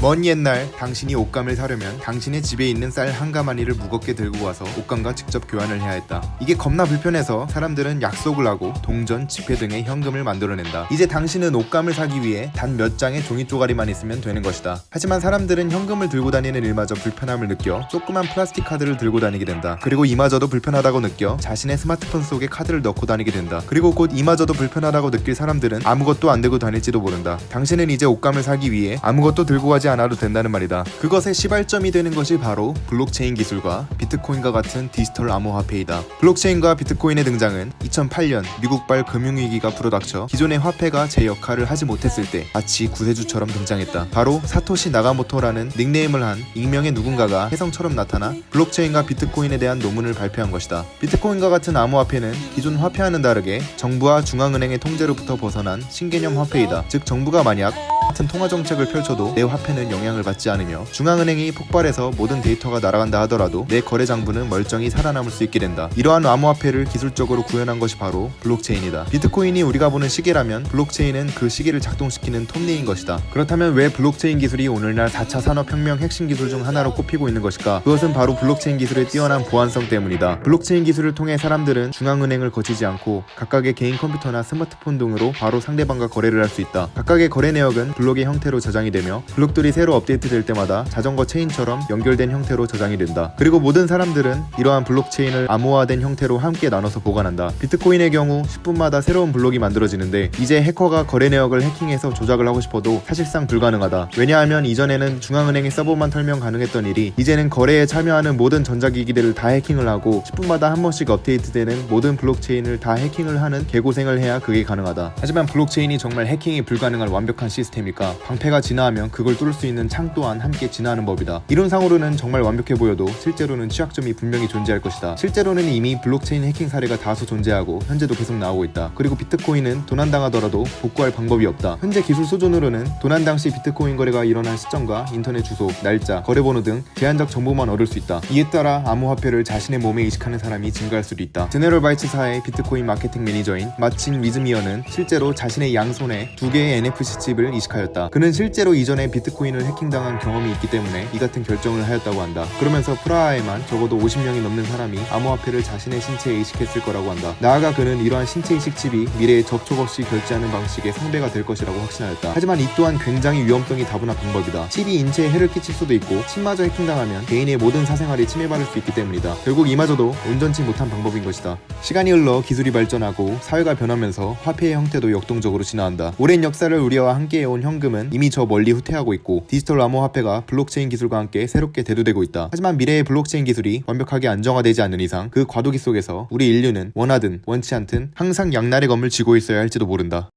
먼 옛날 당신이 옷감을 사려면 당신의 집에 있는 쌀 한 가마니를 무겁게 들고 와서 옷감과 직접 교환을 해야 했다. 이게 겁나 불편해서 사람들은 약속을 하고 동전, 지폐 등의 현금을 만들어낸다. 이제 당신은 옷감을 사기 위해 단 몇 장의 종이 쪼가리만 있으면 되는 것이다. 하지만 사람들은 현금을 들고 다니는 일마저 불편함을 느껴 조그만 플라스틱 카드를 들고 다니게 된다. 그리고 이마저도 불편하다고 느껴 자신의 스마트폰 속에 카드를 넣고 다니게 된다. 그리고 곧 이마저도 불편하다고 느낄 사람들은 아무것도 안 들고 다닐지도 모른다. 당신은 이제 옷감을 사기 위해 아무것도 들고 가지 않아도 된다는 말이다. 그것의 시발점이 되는 것이 바로 블록체인 기술과 비트코인과 같은 디지털 암호화폐이다. 블록체인과 비트코인의 등장은 2008년 미국발 금융위기가 불어닥쳐 기존의 화폐가 제 역할을 하지 못했을 때 마치 구세주처럼 등장했다. 바로 사토시 나가모토라는 닉네임을 한 익명의 누군가가 혜성처럼 나타나 블록체인과 비트코인에 대한 논문을 발표한 것이다. 비트코인과 같은 암호화폐는 기존 화폐와는 다르게 정부와 중앙은행의 통제로부터 벗어난 신개념 화폐이다. 즉 정부가 만약 같은 통화 정책을 펼쳐도 내 화폐는 영향을 받지 않으며 중앙은행이 폭발해서 모든 데이터가 날아간다 하더라도 내 거래 장부는 멀쩡히 살아남을 수 있게 된다. 이러한 암호화폐를 기술적으로 구현한 것이 바로 블록체인이다. 비트코인이 우리가 보는 시계라면 블록체인은 그 시계를 작동시키는 톱니인 것이다. 그렇다면 왜 블록체인 기술이 오늘날 4차 산업혁명 핵심 기술 중 하나로 꼽히고 있는 것일까? 그것은 바로 블록체인 기술의 뛰어난 보안성 때문이다. 블록체인 기술을 통해 사람들은 중앙은행을 거치지 않고 각각의 개인 컴퓨터나 스마트폰 등으로 바로 상대방과 거래를 할 수 있다. 각각의 거래 내역은 블록의 형태로 저장이 되며 블록들이 새로 업데이트될 때마다 자전거 체인처럼 연결된 형태로 저장이 된다. 그리고 모든 사람들은 이러한 블록체인을 암호화된 형태로 함께 나눠서 보관한다. 비트코인의 경우 10분마다 새로운 블록이 만들어지는데 이제 해커가 거래 내역을 해킹해서 조작을 하고 싶어도 사실상 불가능하다. 왜냐하면 이전에는 중앙은행의 서버만 털면 가능했던 일이 이제는 거래에 참여하는 모든 전자기기들을 다 해킹을 하고 10분마다 한 번씩 업데이트되는 모든 블록체인을 다 해킹을 하는 개고생을 해야 그게 가능하다. 하지만 블록체인이 정말 해킹이 불가능한 완벽한 시스템일까? 방패가 진화하면 그걸 뚫을 수 있는 창 또한 함께 진화하는 법이다. 이론상으로는 정말 완벽해 보여도 실제로는 취약점이 분명히 존재할 것이다. 실제로는 이미 블록체인 해킹 사례가 다수 존재하고 현재도 계속 나오고 있다. 그리고 비트코인은 도난당하더라도 복구할 방법이 없다. 현재 기술 수준으로는 도난 당시 비트코인 거래가 일어난 시점과 인터넷 주소, 날짜, 거래번호 등 제한적 정보만 얻을 수 있다. 이에 따라 암호화폐를 자신의 몸에 이식하는 사람이 증가할 수도 있다. 제네럴바이츠사의 비트코인 마케팅 매니저인 마친 위즈미어는 실제로 자신의 양손에 2개의 NFC 칩을 이식하였다. 그는 실제로 이전에 비트코인을 해킹당한 경험이 있기 때문에 이 같은 결정을 하였다고 한다. 그러면서 프라하에만 적어도 50명이 넘는 사람이 암호화폐를 자신의 신체에 이식했을 거라고 한다. 나아가 그는 이러한 신체 이식 칩이 미래에 접촉 없이 결제하는 방식의 상대가 될 것이라고 확신하였다. 하지만 이 또한 굉장히 위험성이 다분한 방법이다. 칩이 인체에 해를 끼칠 수도 있고 칩마저 해킹당하면 개인의 모든 사생활이 침해받을 수 있기 때문이다. 결국 이마저도 온전치 못한 방법인 것이다. 시간이 흘러 기술이 발전하고 사회가 변하면서 화폐의 형태도 역동적으로 진화한다. 오랜 역사를 우리와 함께해온 현금은 이미 저 멀리 후퇴하고 있고 디지털 암호화폐가 블록체인 기술과 함께 새롭게 대두되고 있다. 하지만 미래의 블록체인 기술이 완벽하게 안정화되지 않는 이상 그 과도기 속에서 우리 인류는 원하든 원치 않든 항상 양날의 검을 쥐고 있어야 할지도 모른다.